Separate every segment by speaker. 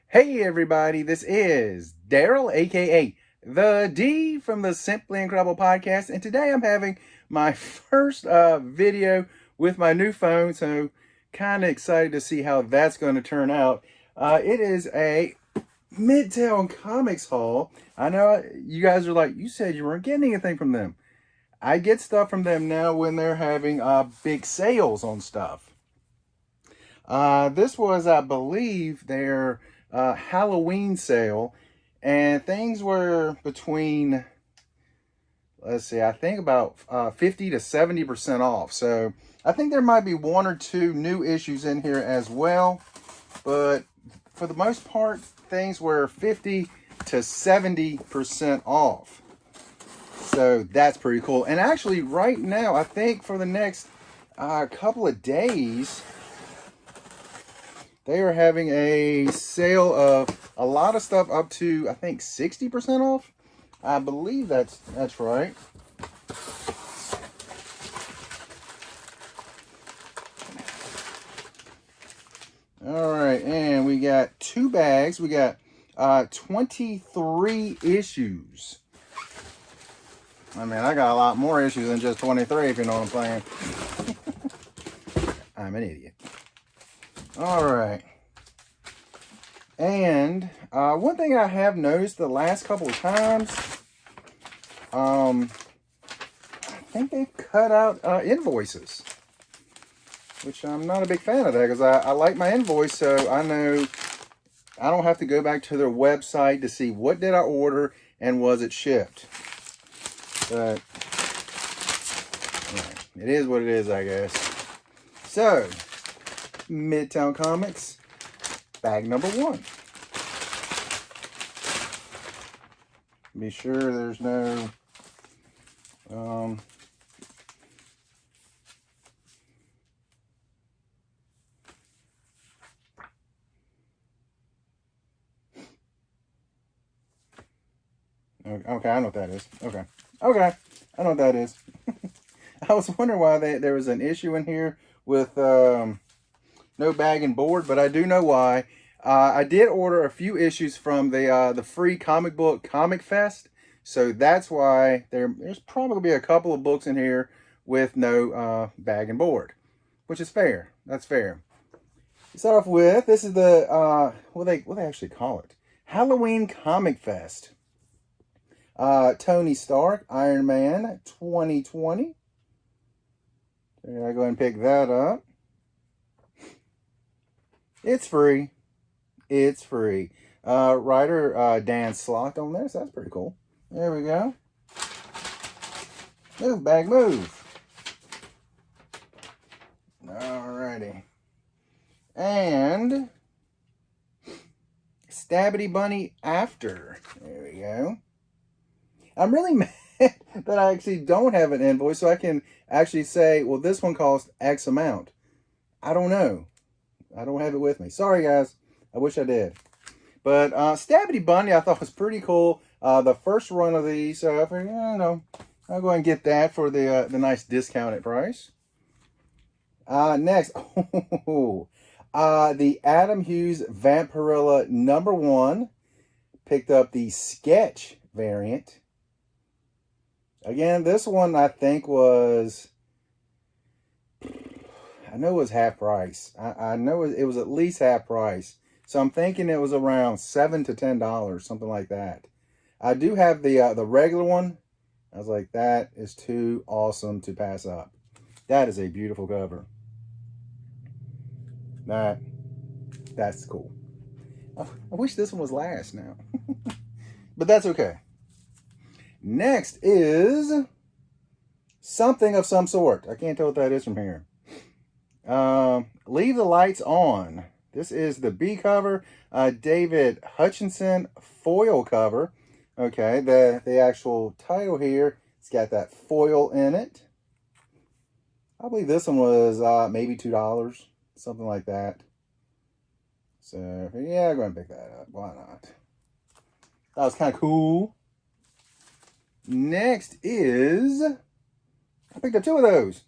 Speaker 1: Hey everybody, this is Daryl, aka the D from the Simply Incredible podcast, and today I'm having my first video with my new phone, so kind of excited to see how that's going to turn out. It is a Midtown Comics haul. I know you guys are like, you said you weren't getting anything from them. I get stuff from them now when they're having big sales on stuff. This was, I believe, their Halloween sale, and things were between, let's see, I think about 50 to 70% off. So I think there might be one or two new issues in here as well, but for the most part, things were 50 to 70% off. So that's pretty cool. And actually, right now, I think for the next couple of days, they are having a sale of a lot of stuff up to, I think, 60% off. I believe that's right. All right, and we got two bags. We got 23 issues. I mean, I got a lot more issues than just 23, if you know what I'm saying. I'm an idiot. All right. And one thing I have noticed the last couple of times, I think they've cut out invoices, which I'm not a big fan of that because I like my invoice, so I know I don't have to go back to their website to see what did I order and was it shipped. But yeah, it is what it is, I guess. So, Midtown Comics, bag number 1. Be sure there's no okay, I know what that is. Okay, I know what that is. I was wondering why there was an issue in here with no bag and board, but I do know why. I did order a few issues from the free comic book Comic Fest, so that's why there's probably be a couple of books in here with no bag and board, which is fair. That's fair. To start off with, this is the what they actually call it, Halloween Comic Fest. Tony Stark, Iron Man 2020. So I go ahead and pick that up. It's free. It's free. Writer Dan Slott on there, so that's pretty cool. There we go. Move, bag, move. Alrighty. And Stabby Bunny After. There we go. I'm really mad that I actually don't have an invoice, so I can actually say, well, this one cost X amount. I don't know. I don't have it with me. Sorry, guys. I wish I did. But Stabby Bunny I thought was pretty cool. The first run of these, so I figured, I'll go ahead and get that for the nice discounted price. Next, the Adam Hughes Vampirella #1. Picked up the sketch variant. Again, this one I think was, I know it was half price. I know it was at least half price. So I'm thinking it was around $7 to $10, something like that. I do have the regular one. I was like, that is too awesome to pass up. That is a beautiful cover. That's cool. I wish this one was last now. But that's okay. Next is something of some sort. I can't tell what that is from here. Leave the Lights On. This is the B cover. David Hutchinson foil cover. Okay, the actual title here, it's got that foil in it. I believe this one was maybe $2, something like that. So, yeah, go ahead and pick that up. Why not? That was kind of cool. Next is, I picked up 2 of those.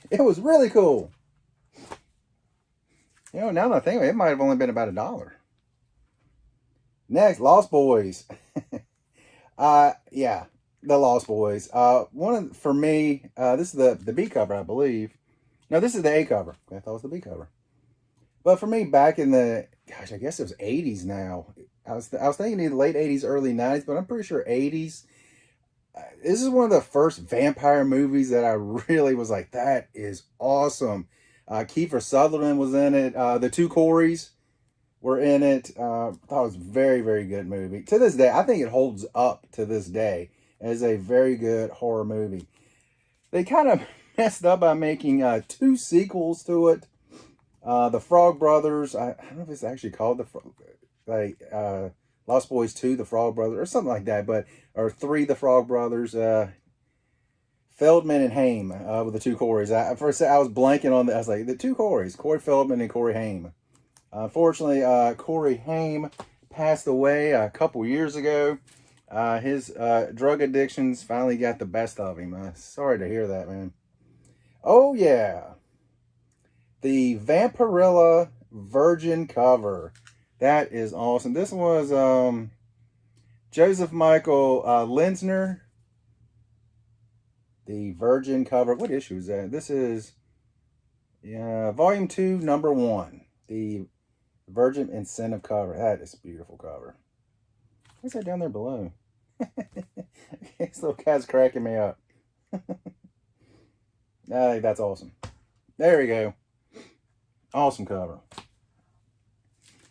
Speaker 1: It was really cool. Now that I think of it, it might have only been about $1. Next, Lost Boys. Yeah, the Lost Boys. For me, this is the B cover, I believe. No, this is the A cover. I thought it was the B cover. But for me, back in the, gosh, I guess it was 80s now. I was thinking the late 80s, early 90s, but I'm pretty sure 80s. This is one of the first vampire movies that I really was like, that is awesome. Kiefer Sutherland was in it. The two Coreys were in it. I thought it was a very, very good movie. To this day, I think it holds up to this day as a very good horror movie. They kind of messed up by making two sequels to it. The Frog Brothers, I don't know if it's actually called Lost Boys 2, The Frog Brothers, or something like that, or 3, The Frog Brothers, Feldman and Haim, with the two Coreys. First I was blanking on that. I was like, the two Coreys, Corey Feldman and Corey Haim. Unfortunately, Corey Haim passed away a couple years ago. His drug addictions finally got the best of him. Sorry to hear that, man. Oh, yeah. The Vampirella Virgin cover. That is awesome. This was Joseph Michael Linsner. The Virgin cover. What issue is that? This is Volume 2, Number 1. The Virgin Incentive cover. That is a beautiful cover. What's that down there below? This little cat's cracking me up. That's awesome. There we go. Awesome cover.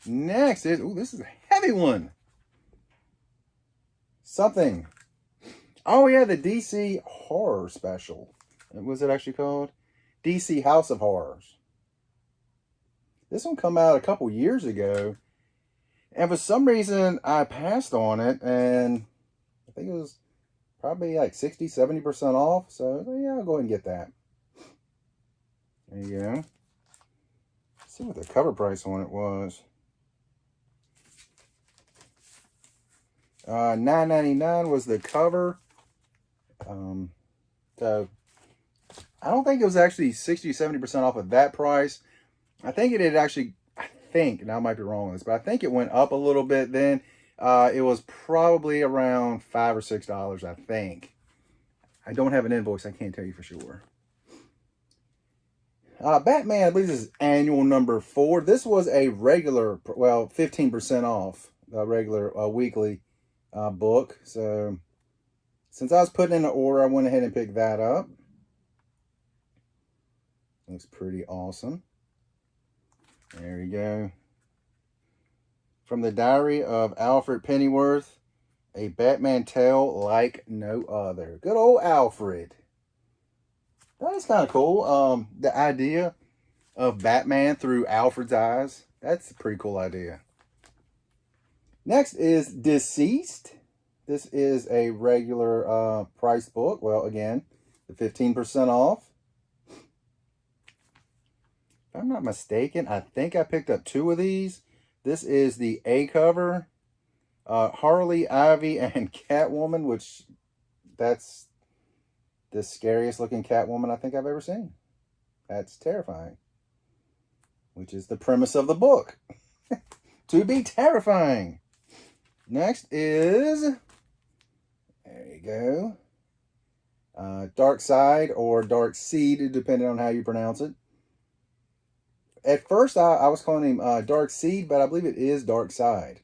Speaker 1: Next is, this is a heavy one. Something. Oh yeah, the DC Horror Special. What was it actually called? DC House of Horrors. This one come out a couple years ago. And for some reason, I passed on it. And I think it was probably like 60, 70% off. So yeah, I'll go ahead and get that. There you go. Let's see what the cover price on it was. $9.99 was the cover. So I don't think it was actually 60 or 70% off of that price. I think it had actually, and I might be wrong on this, but I think it went up a little bit then. It was probably around $5 or $6, I think. I don't have an invoice. I can't tell you for sure. Batman, I believe this is annual number 4. This was a regular, 15% off the regular weekly book. So since I was putting in an order, I went ahead and picked that up. Looks pretty awesome. There we go. From the Diary of Alfred Pennyworth, a Batman tale like no other. Good old Alfred. That is kind of cool. The idea of Batman through Alfred's eyes. That's a pretty cool idea. Next is Deceased. This is a regular price book. Well, again, the 15% off. If I'm not mistaken, I think I picked up 2 of these. This is the A cover. Harley, Ivy, and Catwoman, which that's the scariest looking Catwoman I think I've ever seen. That's terrifying. Which is the premise of the book. To be terrifying. Next is, there you go. Dark Side or Dark Seed, depending on how you pronounce it. At first, I was calling him Dark Seed, but I believe it is Dark Side.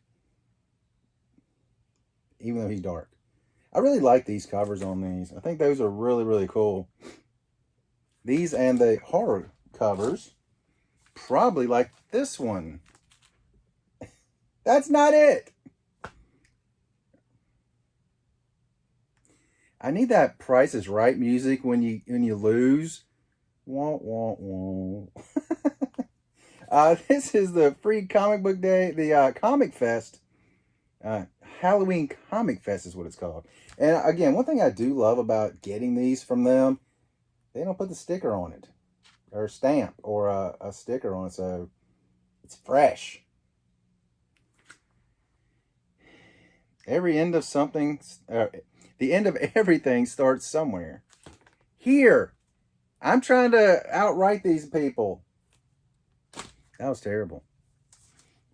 Speaker 1: Even though he's dark. I really like these covers on these. I think those are really, really cool. These and the horror covers. Probably like this one. That's not it. I need that Price is Right music when you lose. Wah, wah, wah. This is the free comic book day, the Comic Fest. Halloween Comic Fest is what it's called. And again, one thing I do love about getting these from them, they don't put the sticker on it. Or a stamp or a sticker on it, so it's fresh. Every end of something, the end of everything starts somewhere. Here, I'm trying to outright these people. That was terrible.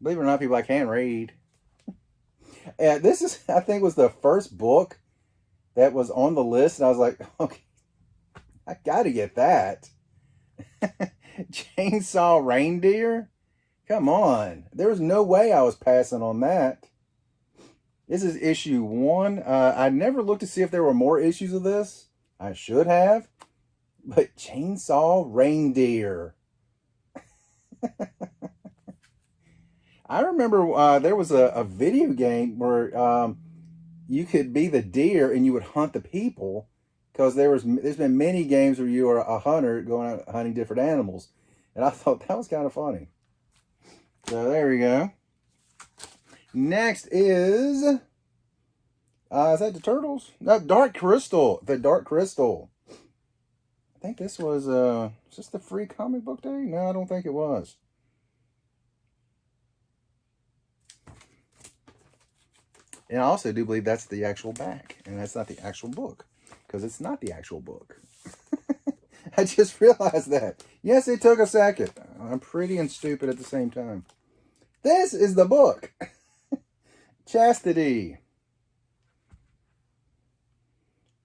Speaker 1: Believe it or not, people, I can't read. This is, I think, was the first book that was on the list, and I was like, okay, I got to get that. Chainsaw Reindeer? Come on. There was no way I was passing on that. This is issue 1. I never looked to see if there were more issues of this. I should have. But Chainsaw Reindeer. I remember there was a video game where you could be the deer and you would hunt the people, because there's been many games where you are a hunter going out hunting different animals, and I thought that was kind of funny. So there we go. Next is that the Turtles? No, Dark Crystal. The Dark Crystal. I think this was is this the free comic book day? No, I don't think it was. And I also do believe that's the actual back, and that's not the actual book, because it's not the actual book. I just realized that. Yes, it took a second. I'm pretty and stupid at the same time. This is the book. Chastity.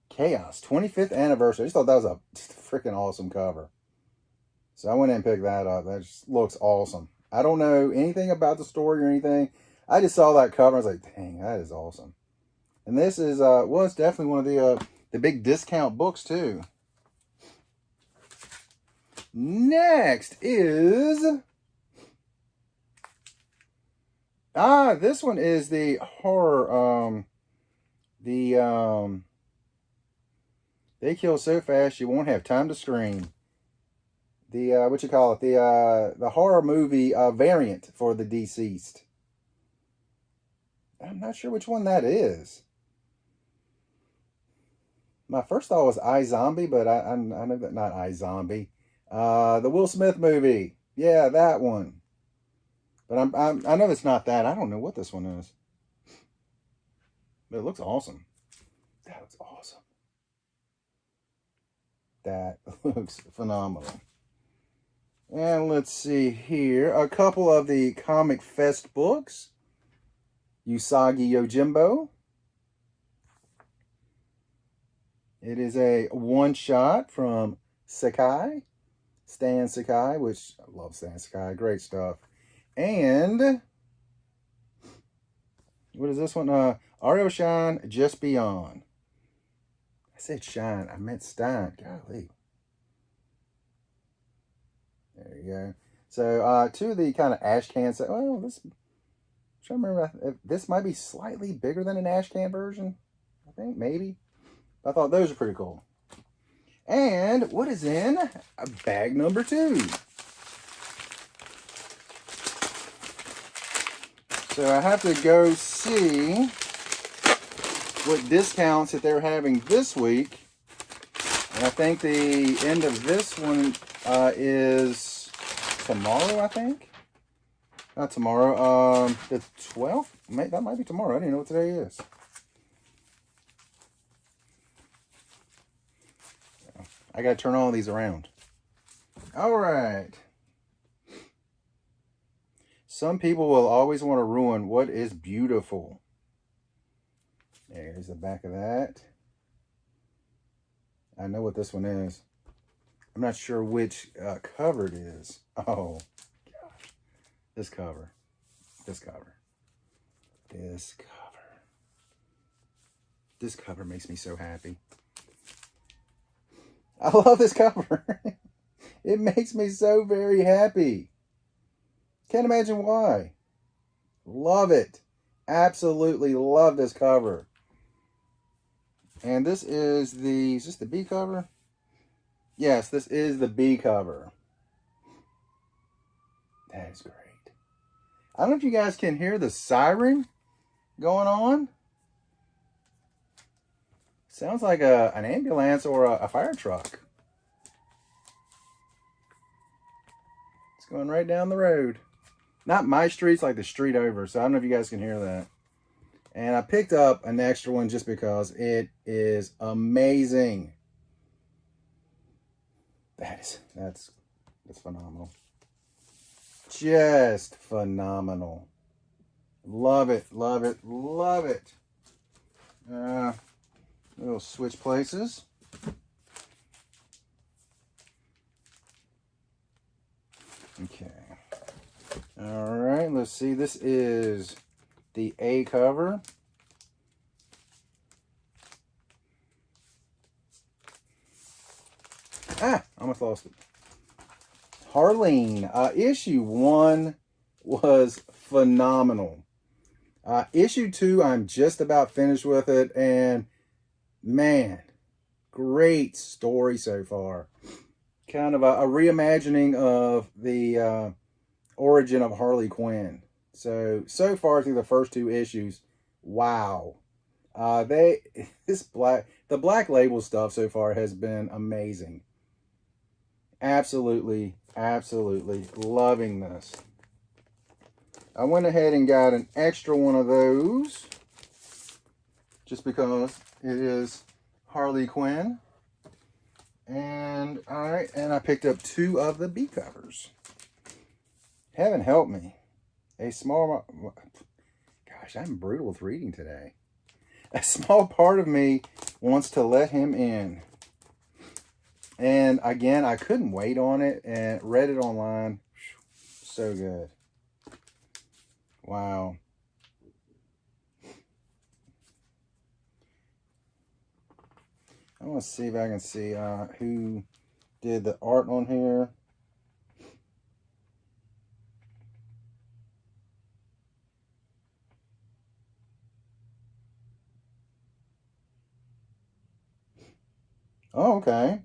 Speaker 1: Chaos, 25th anniversary. I just thought that was a freaking awesome cover. So I went and picked that up. That just looks awesome. I don't know anything about the story or anything. I just saw that cover. I was like, dang, that is awesome. And this is, well, it's definitely one of the big discount books, too. Next is, this one is the horror, They Kill So Fast You Won't Have Time to Scream. The, what you call it? The horror movie variant for the deceased. I'm not sure which one that is. My first thought was iZombie, but I know that not iZombie. The Will Smith movie. Yeah, that one. But I know it's not that. I don't know what this one is. But it looks awesome. That looks awesome. That looks phenomenal. And let's see here. A couple of the Comic Fest books. Usagi Yojimbo. It is a one-shot from Sakai. Stan Sakai, which I love Stan Sakai. Great stuff. And what is this one? REO Shawn, Just Beyond. I said Shine. I meant Stein. Golly. There you go. So, two of the kind of ash cans. Well, this, I'm trying to remember if this might be slightly bigger than an ash can version. I think, maybe. I thought those are pretty cool. And what is in bag number 2? So I have to go see what discounts that they're having this week. And I think the end of this one is tomorrow, I think. Not tomorrow. The 12th? That might be tomorrow. I didn't know what today is. I got to turn all these around. All right. Some people will always want to ruin what is beautiful. There's the back of that. I know what this one is. I'm not sure which cover it is. Oh, gosh. This cover. This cover. This cover. This cover makes me so happy. I love this cover. It makes me so very happy. Can't imagine why. Love it. Absolutely love this cover. And this is this the B cover? Yes, this is the B cover. That is great. I don't know if you guys can hear the siren going on. Sounds like an ambulance or a fire truck. It's going right down the road. Not my street, it's like the street over. So I don't know if you guys can hear that. And I picked up an extra one just because it is amazing. That's phenomenal. Just phenomenal. Love it, love it, love it. We'll switch places. Okay. All right, let's see. This is the A cover. Almost lost it. Harleen, issue 1 was phenomenal. Issue 2, I'm just about finished with it, and man, great story so far. Kind of a reimagining of the origin of Harley Quinn. So far through the first 2 issues, wow. The Black Label stuff so far has been amazing. Absolutely, absolutely loving this. I went ahead and got an extra one of those just because it is Harley Quinn. And I picked up 2 of the B covers. Heaven help me. Gosh, I'm brutal with reading today. A small part of me wants to let him in. And again, I couldn't wait on it and read it online. So good. Wow. I want to see if I can see who did the art on here. Oh, okay.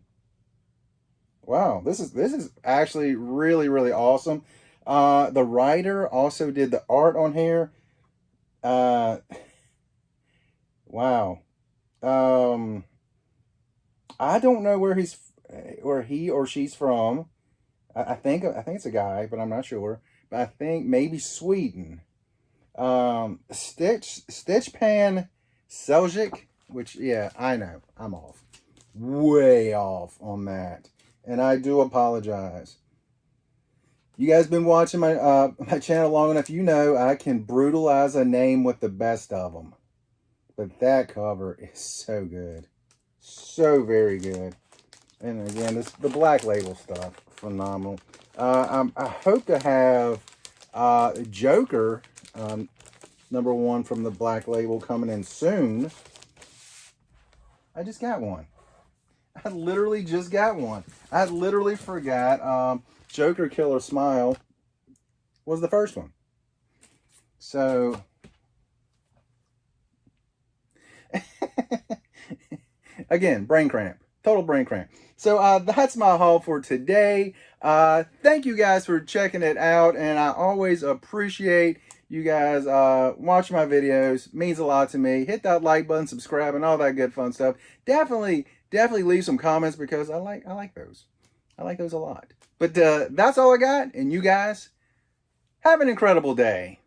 Speaker 1: Wow, this is actually really, really awesome. The writer also did the art on here. Wow. I don't know where he or she's from. I think it's a guy, but I'm not sure. But I think maybe Sweden. Stitchpan Seljuk, which, yeah, I know I'm off, way off on that, and I do apologize. You guys been watching my my channel long enough, you know I can brutalize a name with the best of them. But that cover is so good. So very good. And again, the Black Label stuff, phenomenal. I hope to have Joker, #1 from the Black Label, coming in soon. I just got one. I literally just got one. I literally forgot Joker Killer Smile was the first one. So again, brain cramp. Total brain cramp. So that's my haul for today. Thank you guys for checking it out, and I always appreciate you guys watching my videos. It means a lot to me. Hit that like button, subscribe, and all that good fun stuff. Definitely leave some comments because I like those. I like those a lot. But that's all I got, and you guys have an incredible day.